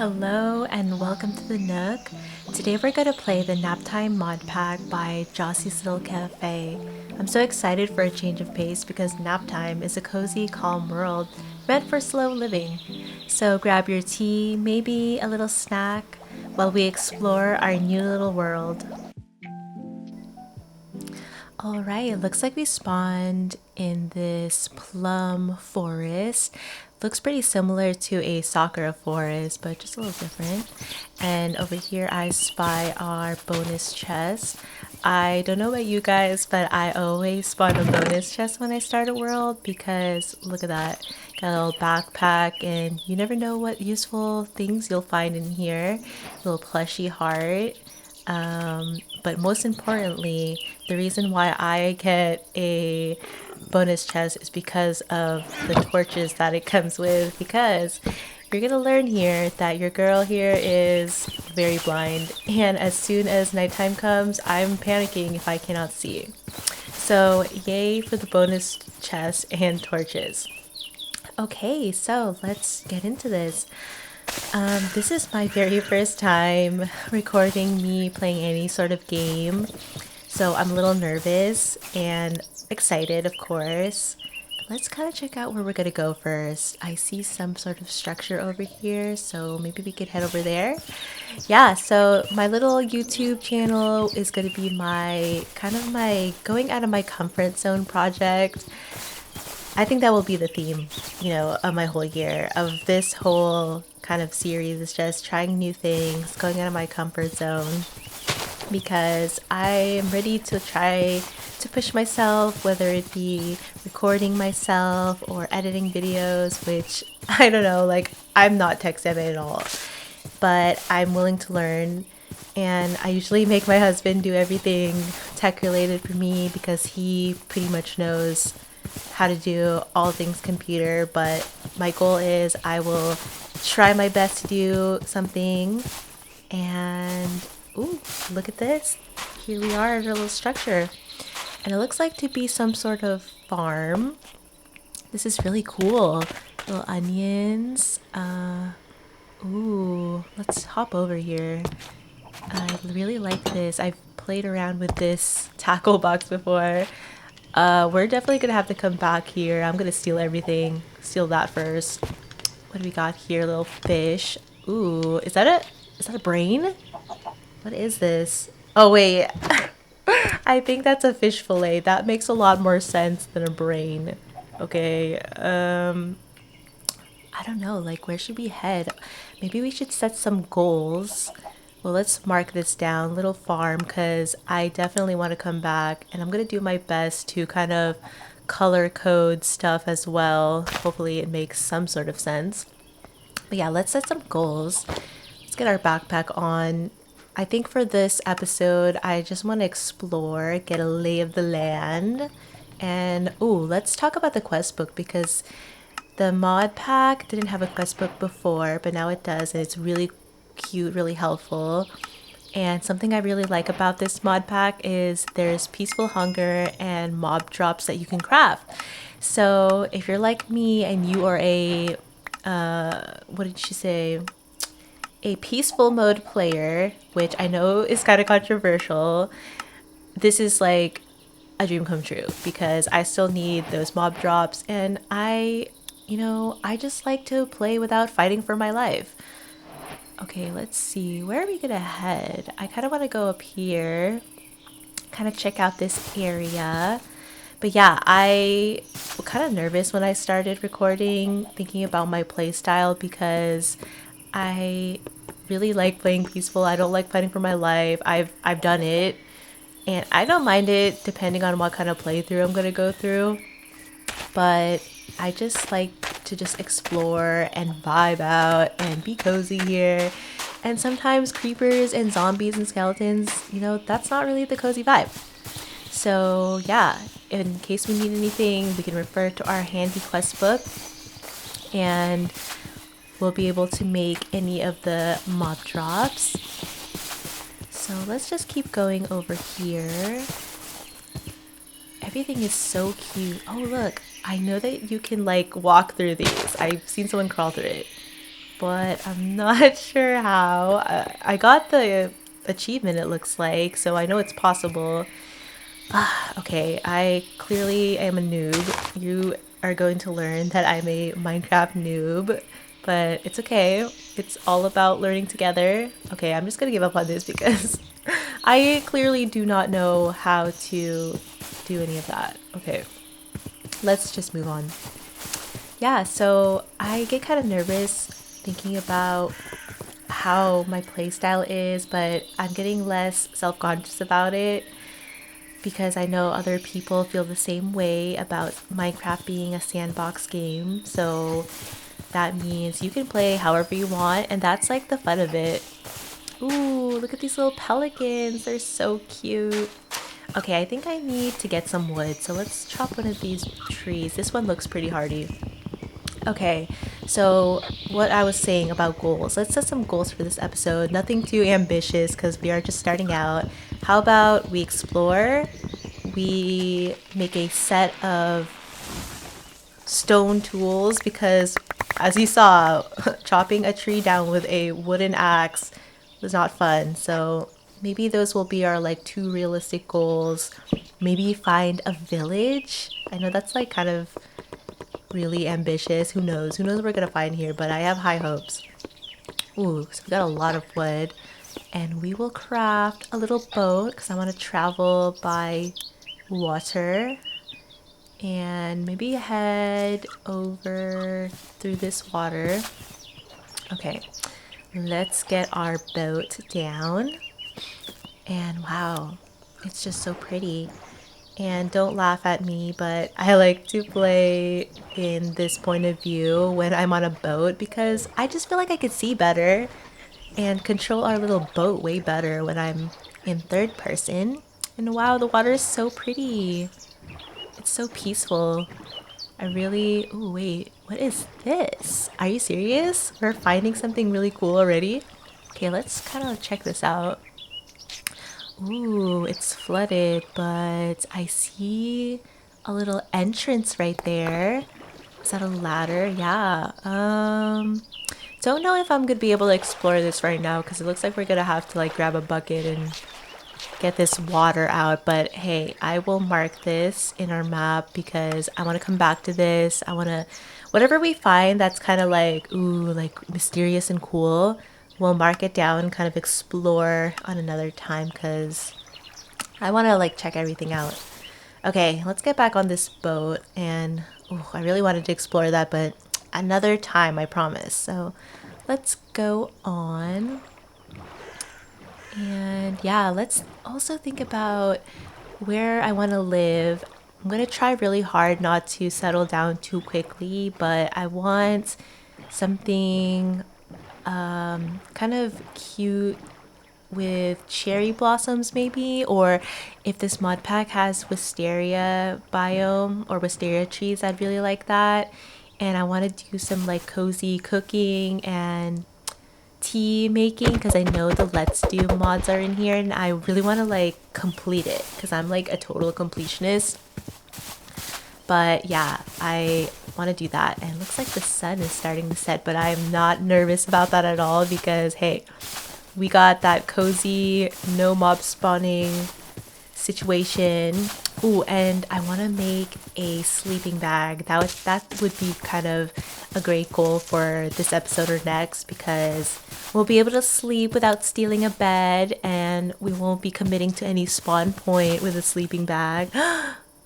Hello and welcome to the Nook. Today we're going to play the Naptime mod pack by Jossie's Little Cafe. I'm so excited for a change of pace because Naptime is a cozy, calm world meant for slow living. So grab your tea, maybe a little snack, while we explore our new little world. Alright, it looks like we spawned in this plum forest. Looks pretty similar to a sakura forest, but just a little different. And over here I spy our bonus chest. I don't know about you guys, but I always spawn a bonus chest when I start a world because look at that. Got a little backpack and you never know what useful things you'll find in here. Little plushy heart. But most importantly, the reason why I get a bonus chest is because of the torches that it comes with. Because you're gonna learn here that your girl here is very blind, and as soon as nighttime comes, I'm panicking if I cannot see. So, yay for the bonus chest and torches. Okay, so let's get into this. This is my very first time recording me playing any sort of game, so I'm a little nervous and excited, of course. Let's kind of check out where we're gonna go first. I see some sort of structure over here, so maybe we could head over there. Yeah, so my little YouTube channel is gonna be my kind of my going out of my comfort zone project. I think that will be the theme, of my whole year, of this whole kind of series is just trying new things, going out of my comfort zone, because I am ready to try to push myself, whether it be recording myself or editing videos, which I don't know, like I'm not tech savvy at all, but I'm willing to learn. And I usually make my husband do everything tech related for me because he pretty much knows how to do all things computer, but my goal is I will try my best to do something. And ooh, look at this. Here we are at a little structure. And it looks like to be some sort of farm. This is really cool. Little onions. Ooh, let's hop over here. I really like this. I've played around with this tackle box before. We're definitely gonna have to come back here. I'm gonna steal everything. Steal that first. What do we got here? Little fish. Ooh, is that a brain? What is this? Oh wait. I think that's a fish fillet. That makes a lot more sense than a brain. Okay. I don't know, like where should we head? Maybe we should set some goals. Well, let's mark this down, little farm, because I definitely want to come back and I'm going to do my best to kind of color code stuff as well. Hopefully it makes some sort of sense. But yeah, let's set some goals. Let's get our backpack on. I think for this episode, I just want to explore, get a lay of the land. And ooh, let's talk about the quest book because the mod pack didn't have a quest book before, but now it does, and it's really cute, really helpful. And something I really like about this mod pack is there's peaceful hunger and mob drops that you can craft. So if you're like me and you are a what did she say, a peaceful mode player, which I know is kind of controversial, this is like a dream come true because I still need those mob drops, and I just like to play without fighting for my life. Okay, let's see. Where are we gonna head? I kind of want to go up here, kind of check out this area. But yeah, I was kind of nervous when I started recording, thinking about my play style because I really like playing peaceful. I don't like fighting for my life. I've done it, and I don't mind it depending on what kind of playthrough I'm gonna go through. But I just like to just explore and vibe out and be cozy here. And sometimes creepers and zombies and skeletons, that's not really the cozy vibe. So yeah, in case we need anything, we can refer to our handy quest book and we'll be able to make any of the mob drops. So let's just keep going over here. Everything is so cute. Oh look, I know that you can like walk through these. I've seen someone crawl through it. but I'm not sure how. I got the achievement, it looks like, so I know it's possible. Okay, I clearly am a noob. You are going to learn that I'm a Minecraft noob, but it's okay. It's all about learning together. Okay, I'm just gonna give up on this because I clearly do not know how to do any of that. Okay, let's just move on. Yeah, so I get kind of nervous thinking about how my playstyle is, but I'm getting less self-conscious about it because I know other people feel the same way about Minecraft being a sandbox game. So that means you can play however you want, and that's like the fun of it. Ooh, look at these little pelicans. They're so cute. Okay, I think I need to get some wood. So let's chop one of these trees. This one looks pretty hardy. Okay, so what I was saying about goals. Let's set some goals for this episode. Nothing too ambitious because we are just starting out. How about we explore? We make a set of stone tools because, as you saw, chopping a tree down with a wooden axe was not fun. So maybe those will be our like two realistic goals. Maybe find a village. I know that's like kind of really ambitious. Who knows? Who knows what we're gonna find here, but I have high hopes. Ooh, so we got a lot of wood. And we will craft a little boat because I want to travel by water. And maybe head over through this water. Okay, let's get our boat down. And wow, it's just so pretty. And don't laugh at me, but I like to play in this point of view when I'm on a boat because I just feel like I could see better and control our little boat way better when I'm in third person. And wow, the water is so pretty. It's so peaceful. I really... Ooh, wait. What is this? Are you serious? We're finding something really cool already? Okay, let's kind of check this out. Ooh, it's flooded, but I see a little entrance right there. Is that a ladder? Yeah. Don't know if I'm gonna be able to explore this right now because it looks like we're gonna have to like grab a bucket and get this water out. But hey, I will mark this in our map because I want to come back to this. I want to, whatever we find that's kind of like, ooh, like mysterious and cool, we'll mark it down, kind of explore on another time because I want to like check everything out. Okay, let's get back on this boat and ooh, I really wanted to explore that, but another time, I promise. So let's go on. And yeah, let's also think about where I want to live. I'm going to try really hard not to settle down too quickly, but I want something kind of cute with cherry blossoms maybe, or if this mod pack has wisteria biome or wisteria trees, I'd really like that. And I want to do some like cozy cooking and tea making because I know the let's do mods are in here and I really want to like complete it because I'm like a total completionist. But yeah, I want to do that. And it looks like the sun is starting to set, but I'm not nervous about that at all because hey, we got that cozy no mob spawning situation. Ooh, and I want to make a sleeping bag. That would be kind of a great goal for this episode or next because we'll be able to sleep without stealing a bed and we won't be committing to any spawn point with a sleeping bag.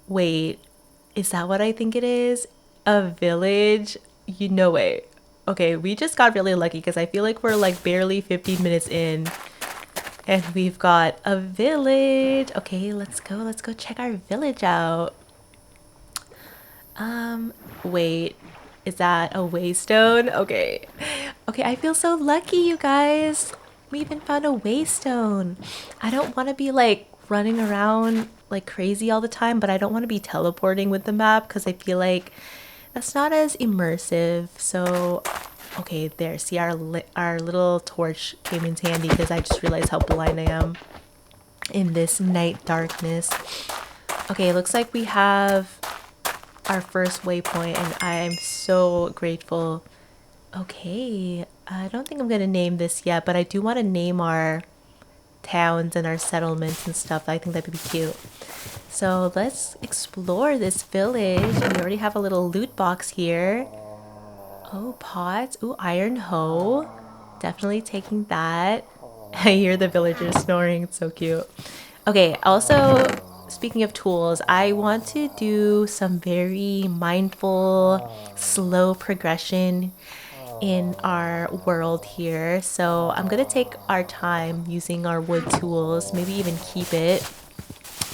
Wait, is that what I think it is? A village? You know it. Okay, we just got really lucky because I feel like we're like barely 15 minutes in and we've got a village. Okay, let's go. Let's go check our village out. Wait. Is that a waystone? Okay. Okay, I feel so lucky, you guys. We even found a waystone. I don't want to be like running around like crazy all the time, but I don't want to be teleporting with the map because I feel like that's not as immersive. So okay, there. See, our little torch came in handy because I just realized how blind I am in this night darkness. Okay, it looks like we have our first waypoint, and I am so grateful. Okay, I don't think I'm gonna name this yet, but I do want to name our towns and our settlements and stuff. I think that'd be cute. So let's explore this village. We already have a little loot box here. Oh, pots. Ooh, iron hoe. Definitely taking that. I hear the villagers snoring. It's so cute. Okay, also, speaking of tools, I want to do some very mindful, slow progression in our world here. So I'm gonna take our time using our wood tools, maybe even keep it.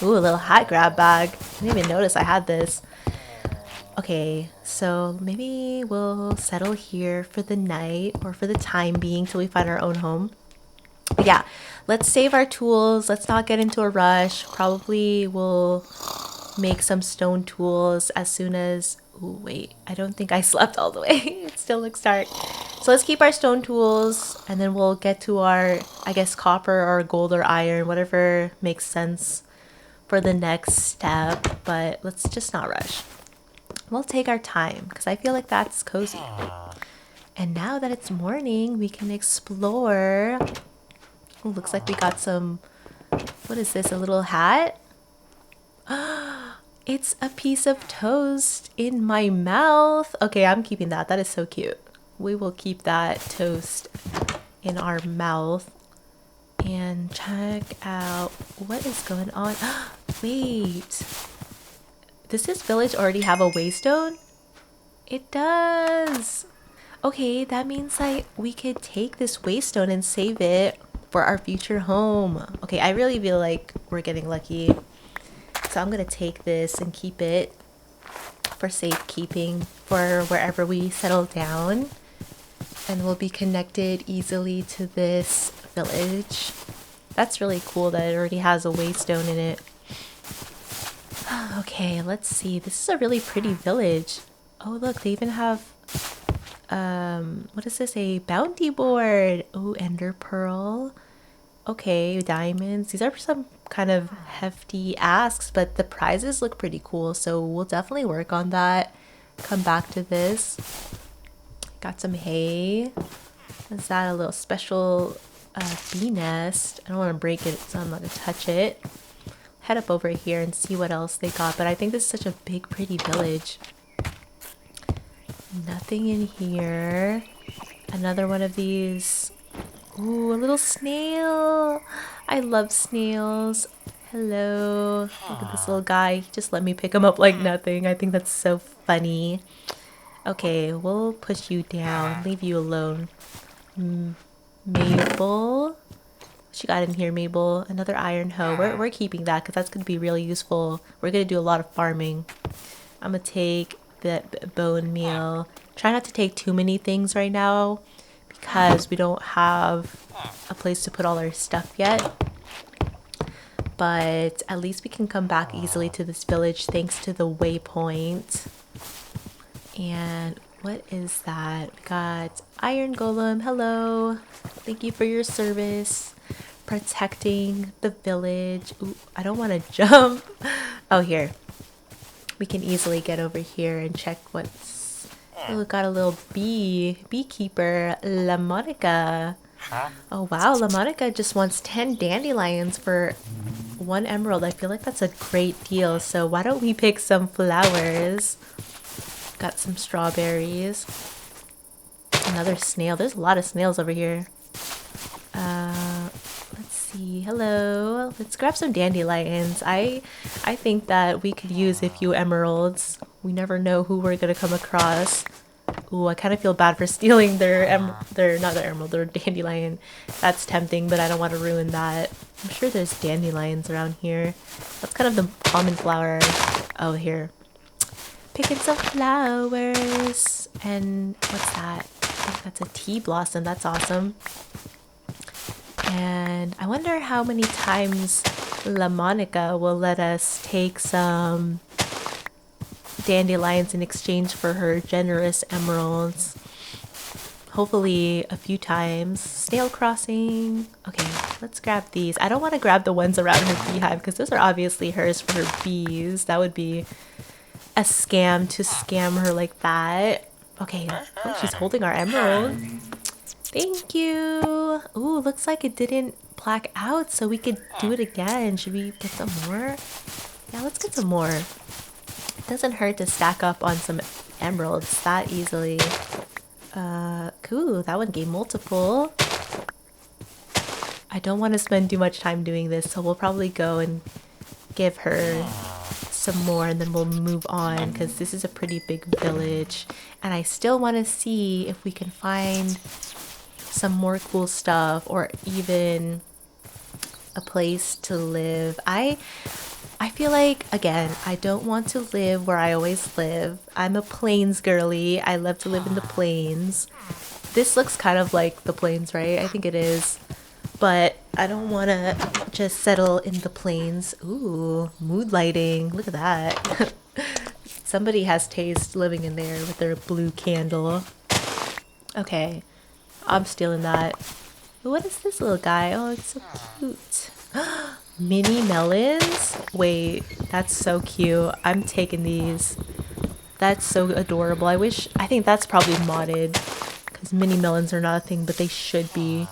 Ooh, a little hat grab bag. I didn't even notice I had this. Okay, so maybe we'll settle here for the night or for the time being till we find our own home. But yeah, let's save our tools. Let's not get into a rush. Probably we'll make some stone tools as soon as... Ooh, wait, I don't think I slept all the way. It still looks dark. So let's keep our stone tools and then we'll get to our, I guess, copper or gold or iron, whatever makes sense for the next step. But let's just not rush. We'll take our time because I feel like that's cozy. And now that it's morning, we can explore. Oh, looks like we got some... What is this? A little hat? It's a piece of toast in my mouth. Okay, I'm keeping that. That is so cute. We will keep that toast in our mouth. And check out what is going on. Wait. Does this village already have a waystone? It does. Okay, that means like we could take this waystone and save it for our future home. Okay, I really feel like we're getting lucky. So I'm gonna take this and keep it for safekeeping for wherever we settle down. And we'll be connected easily to this village. That's really cool that it already has a waystone in it. Okay, let's see. This is a really pretty village. Oh, look, they even have, what is this? A bounty board. Oh, ender pearl. Okay, diamonds. These are some kind of hefty asks, but the prizes look pretty cool. So we'll definitely work on that. Come back to this. Got some hay. Is that a little special bee nest? I don't want to break it, so I'm not going to touch it. Head up over here and see what else they got. But I think this is such a big, pretty village. Nothing in here. Another one of these. Ooh, a little snail. I love snails. Hello. Look at this little guy. He just let me pick him up like nothing. I think that's so funny. Okay, we'll push you down. Leave you alone. Mabel. What you got in here, Mabel? Another iron hoe. We're keeping that because that's going to be really useful. We're going to do a lot of farming. I'm going to take the bone meal. Try not to take too many things right now because we don't have a place to put all our stuff yet. But at least we can come back easily to this village thanks to the waypoint. And what is that? We got Iron Golem. Hello. Thank you for your service. Protecting the village. Ooh, I don't want to jump. Oh, here. We can easily get over here and check what's... Oh, got a little beekeeper. La Monica. Oh, wow. La Monica just wants 10 dandelions for 1 emerald. I feel like that's a great deal. So why don't we pick some flowers? Got some strawberries. Another snail. There's a lot of snails over here. Let's see. Hello. Let's grab some dandelions. I think that we could use a few emeralds. We never know who we're gonna come across. Ooh, I kind of feel bad for stealing their not their emerald, their dandelion. That's tempting, but I don't want to ruin that. I'm sure there's dandelions around here. That's kind of the common flower. Oh, here. Picking some flowers. And what's that? I think that's a tea blossom. That's awesome. And I wonder how many times La Monica will let us take some dandelions in exchange for her generous emeralds. Hopefully a few times. Snail crossing. Okay, let's grab these. I don't want to grab the ones around her beehive because those are obviously hers for her bees. That would be a scam to scam her like that. Okay, oh, she's holding our emerald. Thank you. Ooh, looks like it didn't black out, so we could do it again. Should we get some more? Yeah, let's get some more. It doesn't hurt to stack up on some emeralds that easily. Cool, that one gave multiple. I don't want to spend too much time doing this, so we'll probably go and give her some more and then we'll move on because this is a pretty big village. And I still want to see if we can find some more cool stuff or even a place to live. I feel like, again, I don't want to live where I always live. I'm a plains girly. I love to live in the plains. This looks kind of like the plains, right? I think it is. But I don't want to just settle in the plains. Ooh, mood lighting. Look at that. Somebody has taste living in there with their blue candle. Okay, I'm stealing that. What is this little guy? Oh, it's so cute. Mini melons? Wait, that's so cute. I'm taking these. That's so adorable. I think that's probably modded because mini melons are not a thing, but they should be.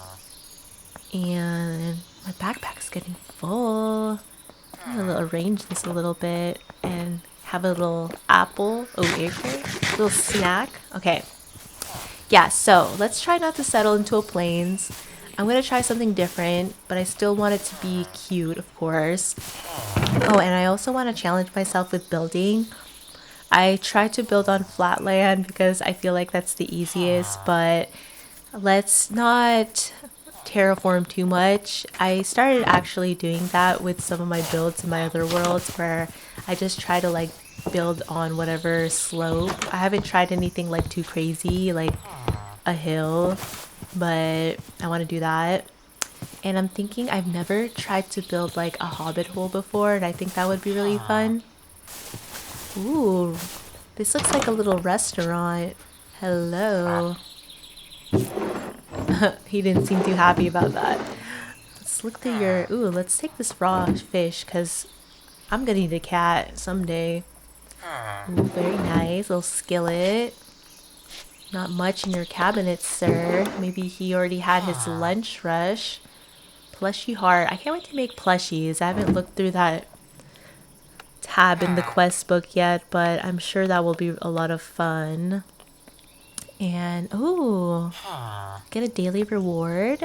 And my backpack's getting full. I'm gonna arrange this a little bit and have a little apple. Oh, acorn? Little snack. Okay. Yeah, so let's try not to settle into a plains. I'm gonna try something different, but I still want it to be cute, of course. Oh, and I also want to challenge myself with building. I tried to build on flat land because I feel like that's the easiest, but let's not terraform too much. I started actually doing that with some of my builds in my other worlds where I just try to like build on whatever slope. I haven't tried anything like too crazy, like a hill, but I want to do that. And I'm thinking I've never tried to build like a hobbit hole before, and I think that would be really fun. Ooh, this looks like a little restaurant. Hello. He didn't seem too happy about that. Let's look through your... Ooh, let's take this raw fish because I'm gonna need a cat someday. Ooh, very nice. Little skillet. Not much in your cabinet, sir. Maybe he already had his lunch rush. Plushy heart. I can't wait to make plushies. I haven't looked through that tab in the quest book yet, but I'm sure that will be a lot of fun. And, ooh, get a daily reward.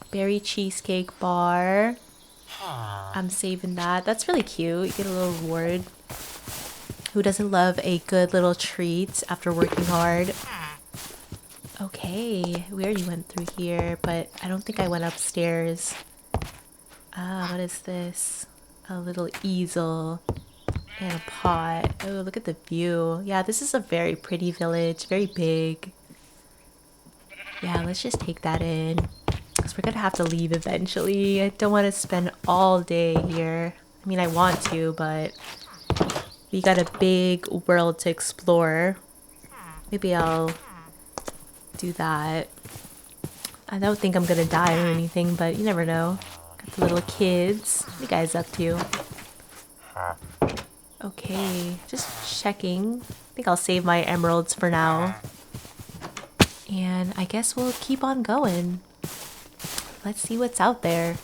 Berry cheesecake bar. I'm saving that. That's really cute. You get a little reward. Who doesn't love a good little treat after working hard? Okay, we already went through here, but I don't think I went upstairs. Ah, what is this? A little easel and a pot. Oh, look at the view. Yeah, this is a very pretty village, very big. Yeah, let's just take that in. Because we're gonna have to leave eventually. I don't want to spend all day here. I mean, I want to, but we got a big world to explore. Maybe I'll do that. I don't think I'm gonna die or anything, but you never know. Got the little kids. What are you guys up to? Okay, just checking. I think I'll save my emeralds for now. And I guess we'll keep on going. Let's see what's out there.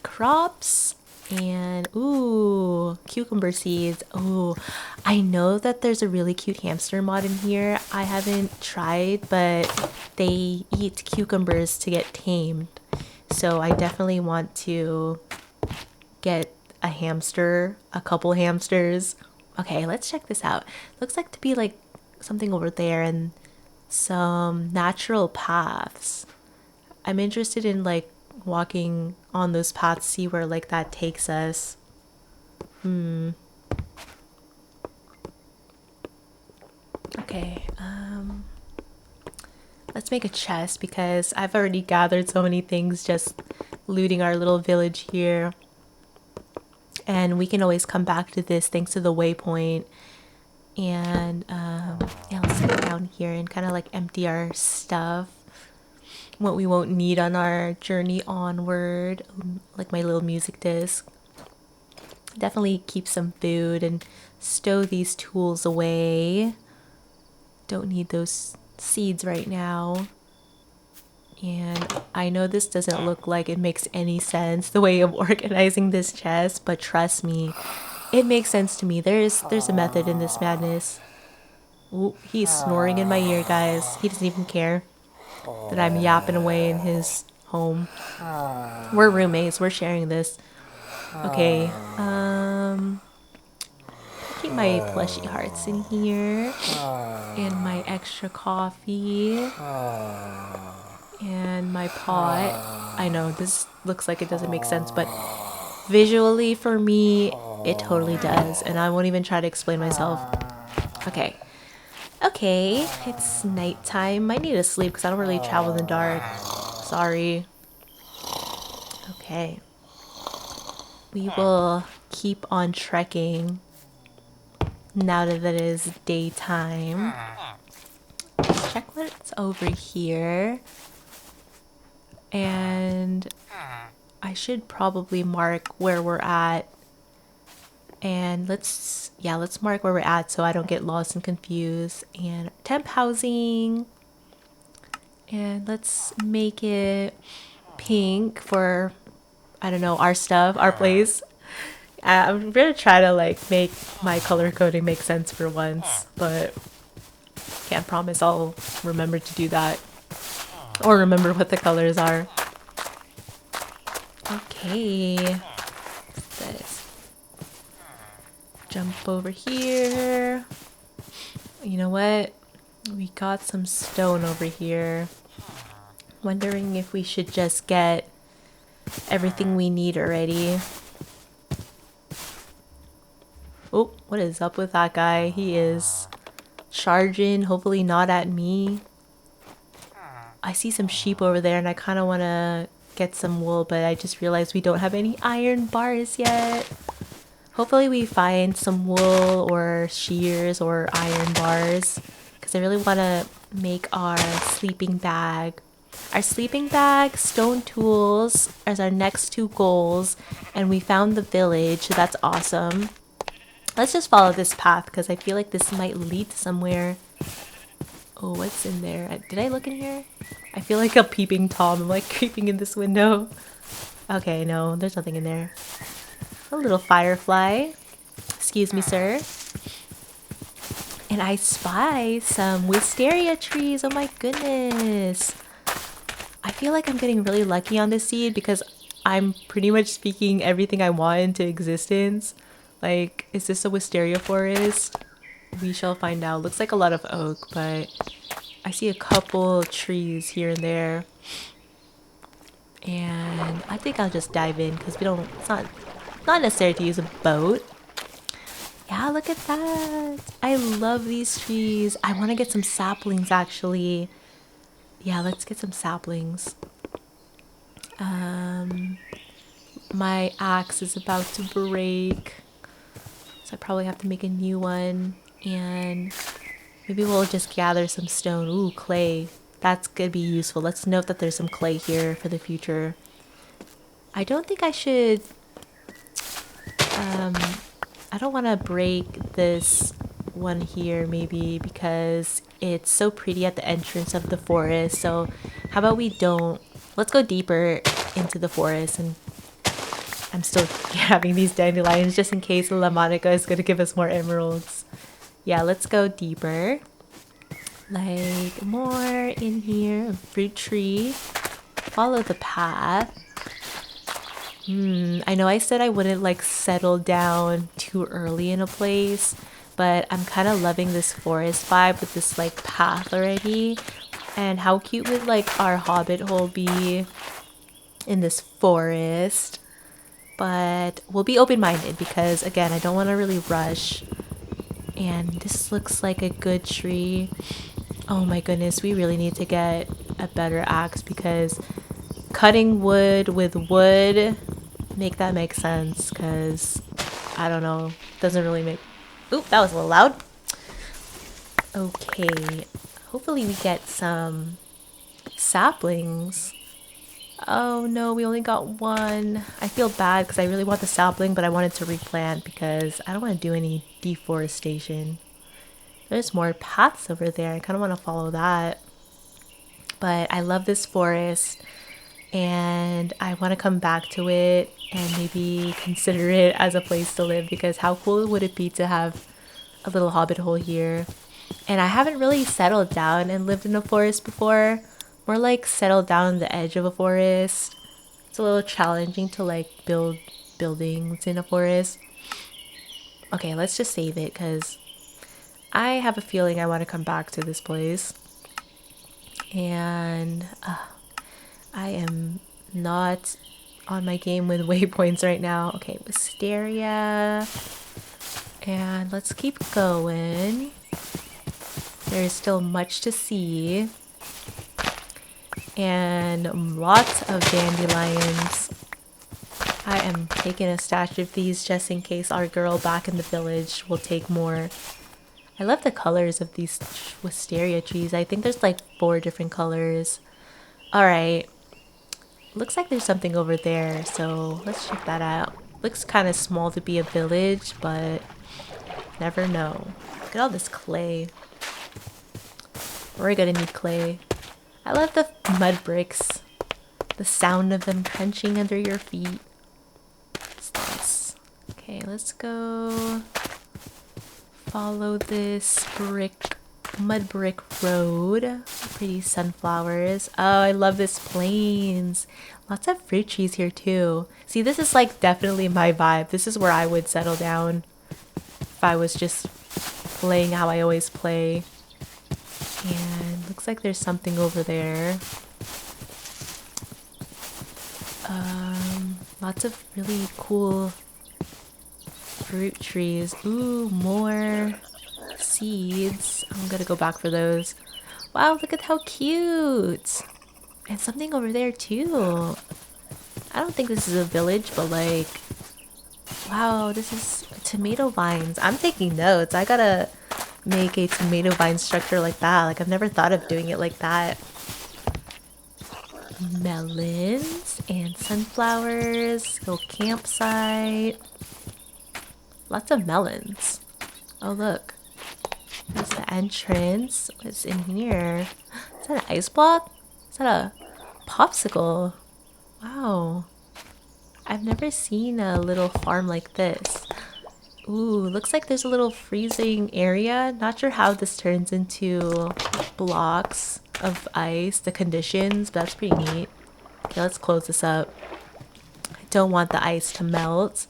Crops and ooh, cucumber seeds. Oh, I know that there's a really cute hamster mod in here. I haven't tried, but they eat cucumbers to get tamed. So I definitely want to get a hamster, a couple hamsters. Okay, let's check this out. Looks like to be like something over there and some natural paths. I'm interested in like walking on those paths, see where like that takes us. Okay, let's make a chest because I've already gathered so many things just looting our little village here. And we can always come back to this thanks to the waypoint. And yeah, let's sit down here and kind of like empty our stuff. What we won't need on our journey onward. Like my little music disc. Definitely keep some food and stow these tools away. Don't need those seeds right now. And I know this doesn't look like it makes any sense, the way of organizing this chest, but trust me, it makes sense to me. There's a method in this madness. Ooh, he's snoring in my ear, guys. He doesn't even care that I'm yapping away in his home. We're roommates. We're sharing this. Okay. Keep my plushy hearts in here. And my extra coffee. And my pot. I know this looks like it doesn't make sense, but visually for me, it totally does. And I won't even try to explain myself. Okay. Okay, it's nighttime. I need to sleep because I don't really travel in the dark. Sorry. Okay. We will keep on trekking now that it is daytime. Let's check what's over here. And I should probably mark where we're at. And let's mark where we're at so I don't get lost and confused. And temp housing. And let's make it pink for, I don't know, our stuff, our place. I'm gonna try to like make my color coding make sense for once, but can't promise I'll remember to do that or remember what the colors are. Okay, what's this? Jump over here. You know what? We got some stone over here. Wondering if we should just get everything we need already. Oh, what is up with that guy? He is charging, hopefully not at me. I see some sheep over there and I kind of want to get some wool, but I just realized we don't have any iron bars yet. Hopefully we find some wool or shears or iron bars because I really want to make our sleeping bag. Our sleeping bag, stone tools as our next two goals, and we found the village, so that's awesome. Let's just follow this path because I feel like this might lead to somewhere. Oh, what's in there? Did I look in here? I feel like a peeping Tom. I'm like creeping in this window. Okay, no, there's nothing in there. A little firefly. Excuse me, sir. And I spy some wisteria trees. Oh my goodness. I feel like I'm getting really lucky on this seed because I'm pretty much speaking everything I want into existence. Like, is this a wisteria forest? We shall find out. Looks like a lot of oak, but I see a couple trees here and there. And I think I'll just dive in because it's not necessary to use a boat. Yeah, look at that. I love these trees. I want to get some saplings actually. Yeah, let's get some saplings. My axe is about to break. So I probably have to make a new one. And maybe we'll just gather some stone. Ooh, clay. That's gonna be useful. Let's note that there's some clay here for the future. I don't think I should... I don't want to break this one here maybe because it's so pretty at the entrance of the forest. So how about we don't... Let's go deeper into the forest, and I'm still having these dandelions just in case La Monica is going to give us more emeralds. Yeah, let's go deeper. Like more in here. Fruit tree. Follow the path. I know I said I wouldn't like settle down too early in a place, but I'm kind of loving this forest vibe with this like path already. And how cute would like our hobbit hole be in this forest? But we'll be open-minded because again, I don't want to really rush. And this looks like a good tree. Oh my goodness, we really need to get a better axe because cutting wood with wood, make that make sense because I don't know, doesn't really make... Oop, that was a little loud. Okay, hopefully we get some saplings. Oh no, we only got one. I feel bad because I really want the sapling, but I wanted to replant because I don't want to do any deforestation. There's more paths over there. I kind of want to follow that. But I love this forest and I want to come back to it and maybe consider it as a place to live, because how cool would it be to have a little hobbit hole here? And I haven't really settled down and lived in a forest before. More like settled down on the edge of a forest. It's a little challenging to like build buildings in a forest. Okay, let's just save it because I have a feeling I want to come back to this place. And I am not on my game with waypoints right now. Okay, Wisteria. And let's keep going. There's still much to see. And lots of dandelions. I am taking a stash of these just in case our girl back in the village will take more. I love the colors of these wisteria trees. I think there's like 4 different colors. Alright. Looks like there's something over there, so let's check that out. Looks kind of small to be a village, but never know. Look at all this clay. We're gonna need clay. I love the mud bricks. The sound of them crunching under your feet. It's nice. Okay, let's go follow this mud brick road. Pretty sunflowers. Oh, I love this plains. Lots of fruit trees here too. See, this is like definitely my vibe. This is where I would settle down if I was just playing how I always play. And looks like there's something over there. Lots of really cool fruit trees. Ooh, more seeds. I'm gonna go back for those. Wow, look at how cute! And something over there too. I don't think this is a village, but like, wow, this is tomato vines. I'm taking notes. I gotta make a tomato vine structure like that. Like, I've never thought of doing it like that. Melons and sunflowers. Little campsite. Lots of melons. Oh, look. There's the entrance. What's in here? Is that an ice block? Is that a popsicle? Wow. I've never seen a little farm like this. Ooh, looks like there's a little freezing area. Not sure how this turns into blocks of ice, the conditions, but that's pretty neat. Okay, let's close this up. I don't want the ice to melt.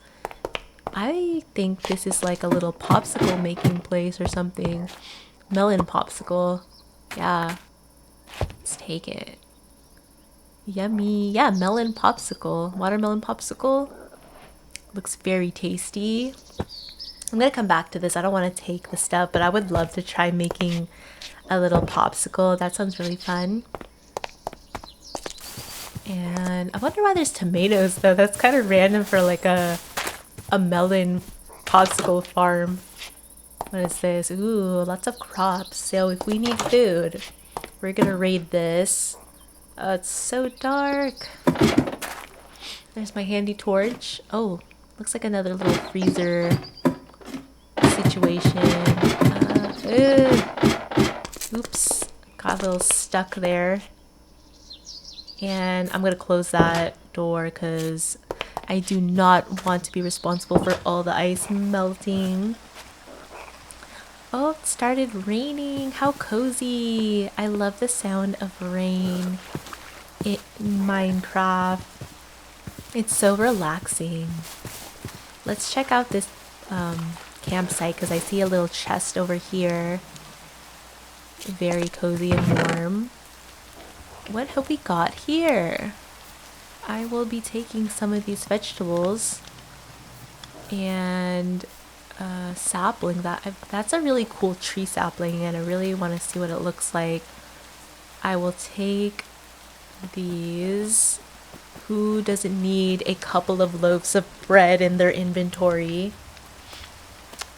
I think this is like a little popsicle making place or something. Melon popsicle. Yeah. Let's take it. Yummy. Yeah, melon popsicle. Watermelon popsicle. Looks very tasty. I'm gonna come back to this. I don't want to take the stuff, but I would love to try making a little popsicle. That sounds really fun. And I wonder why there's tomatoes though. That's kind of random for like a melon popsicle farm. What is this? Ooh, lots of crops. So if we need food, we're gonna raid this. Oh, it's so dark. There's my handy torch. Oh, looks like another little freezer situation. Oops, got a little stuck there. And I'm gonna close that door because I do not want to be responsible for all the ice melting. Oh, it started raining. How cozy. I love the sound of rain in Minecraft. It's so relaxing. Let's check out this campsite because I see a little chest over here. Very cozy and warm. What have we got here? I will be taking some of these vegetables and sapling. That's a really cool tree sapling and I really want to see what it looks like. I will take these. Who doesn't need a couple of loaves of bread in their inventory?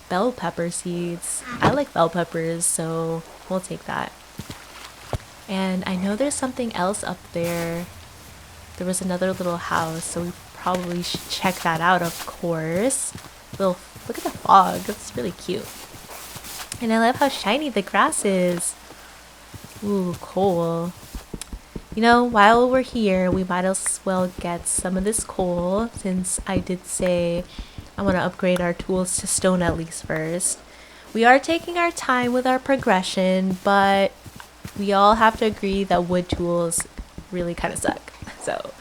Bell pepper seeds. I like bell peppers, so we'll take that. And I know there's something else up there. There was another little house, so we probably should check that out, of course. Look at the fog. It's really cute. And I love how shiny the grass is. Ooh, coal. You know, while we're here, we might as well get some of this coal, since I did say I want to upgrade our tools to stone at least first. We are taking our time with our progression, but we all have to agree that wood tools really kind of suck. So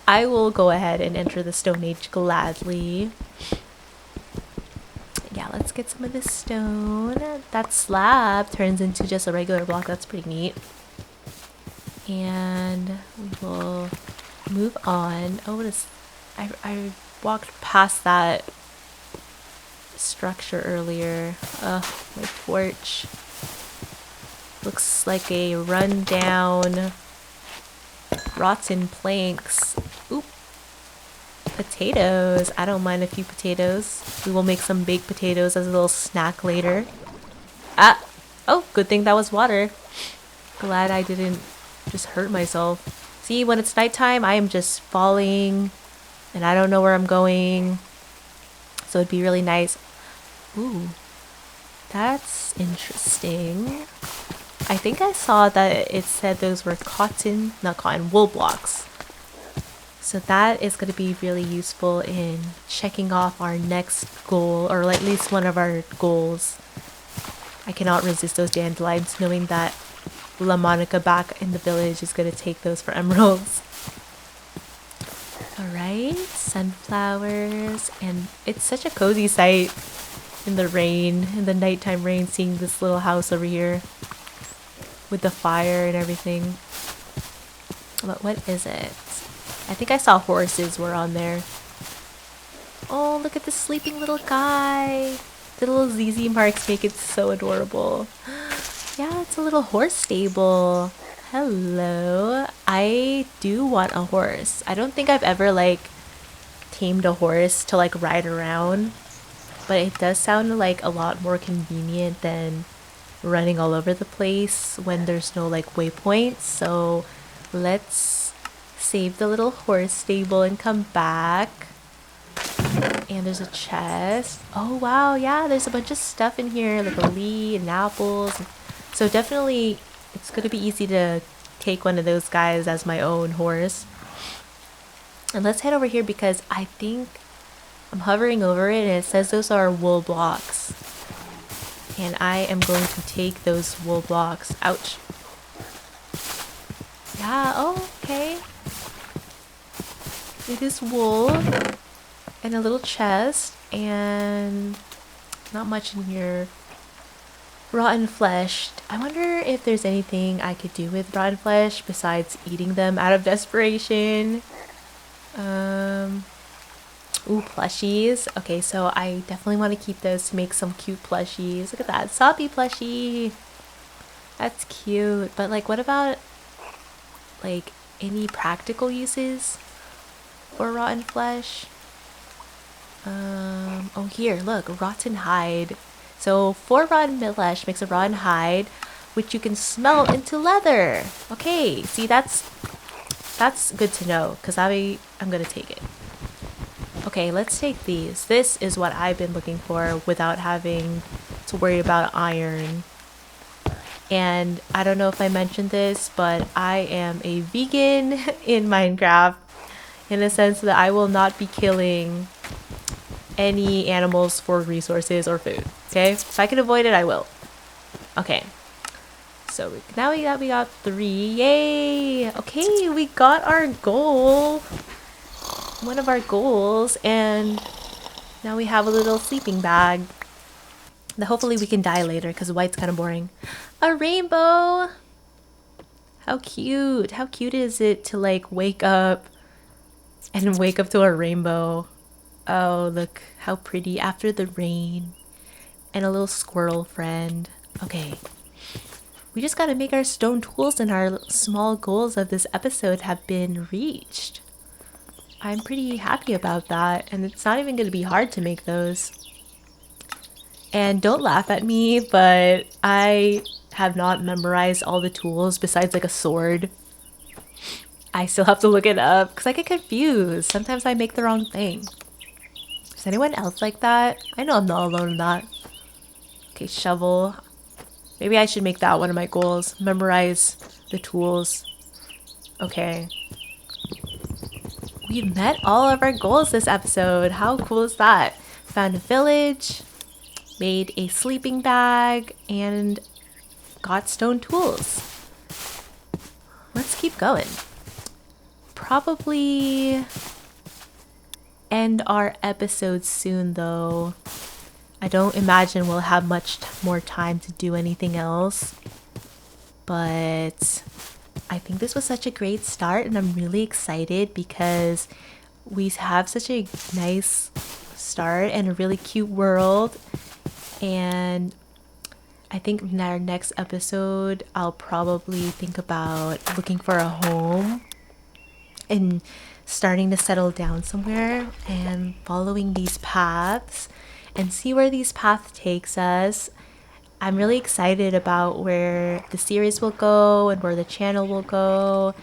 I will go ahead and enter the Stone Age gladly. Yeah, let's get some of this stone. That slab turns into just a regular block. That's pretty neat. And we will move on. Oh, what is... I walked past that structure earlier. Ugh, my torch. Looks like a rundown, rotten planks. Oop. Potatoes. I don't mind a few potatoes. We will make some baked potatoes as a little snack later. Ah! Oh, good thing that was water. Glad I didn't just hurt myself. See, when it's nighttime, I am just falling and I don't know where I'm going. So it'd be really nice. Ooh, that's interesting. I think I saw that it said those were wool blocks. So that is going to be really useful in checking off our next goal, or at least one of our goals. I cannot resist those dandelions, knowing that La Monica back in the village is going to take those for emeralds. Alright, sunflowers, and it's such a cozy sight in the rain, in the nighttime rain, seeing this little house over here with the fire and everything. But what is it? I think I saw horses were on there. Oh, look at the sleeping little guy. The little ZZ marks make it so adorable. Yeah, it's a little horse stable. Hello. I do want a horse. I don't think I've ever tamed a horse to ride around, but it does sound like a lot more convenient than running all over the place when there's no waypoints. So let's save the little horse stable and come back. And there's a chest. Oh wow, yeah, there's a bunch of stuff in here, like a lead and apples. So definitely it's gonna be easy to take one of those guys as my own horse. And let's head over here because I think I'm hovering over it and it says those are wool blocks. And I am going to take those wool blocks. Ouch. Yeah, oh, okay. It is wool and a little chest and not much in here. Rotten flesh. I wonder if there's anything I could do with rotten flesh besides eating them out of desperation. Ooh, plushies. Okay, so I definitely want to keep those to make some cute plushies. Look at that, Soppy plushie. That's cute. But what about any practical uses for rotten flesh? Oh here, look, rotten hide. So 4 rotten flesh makes a rotten hide, which you can smelt into leather. Okay, see that's good to know because I'm gonna take it. Okay, let's take these. This is what I've been looking for without having to worry about iron. And I don't know if I mentioned this, but I am a vegan in Minecraft in the sense that I will not be killing any animals for resources or food. Okay, if I can avoid it, I will. Okay, so now we got 3. Yay! Okay, we got our goal. One of our goals, and now we have a little sleeping bag that hopefully we can dye later because white's kind of boring. A rainbow! How cute! How cute is it to wake up and wake up to a rainbow? Oh, look how pretty after the rain. And a little squirrel friend. Okay. We just gotta make our stone tools and our small goals of this episode have been reached. I'm pretty happy about that, and it's not even gonna be hard to make those. And don't laugh at me, but I have not memorized all the tools besides a sword. I still have to look it up because I get confused. Sometimes I make the wrong thing. Is anyone else like that? I know I'm not alone in that. Okay, shovel. Maybe I should make that one of my goals. Memorize the tools. Okay. We've met all of our goals this episode. How cool is that? Found a village, made a sleeping bag, and got stone tools. Let's keep going. Probably end our episode soon though. I don't imagine we'll have much more time to do anything else. But I think this was such a great start and I'm really excited because we have such a nice start and a really cute world. And I think in our next episode, I'll probably think about looking for a home and starting to settle down somewhere and following these paths and see where these paths takes us. I'm really excited about where the series will go and where the channel will go.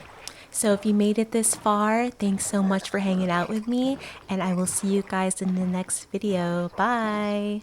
So if you made it this far, thanks so much for hanging out with me, and I will see you guys in the next video. Bye!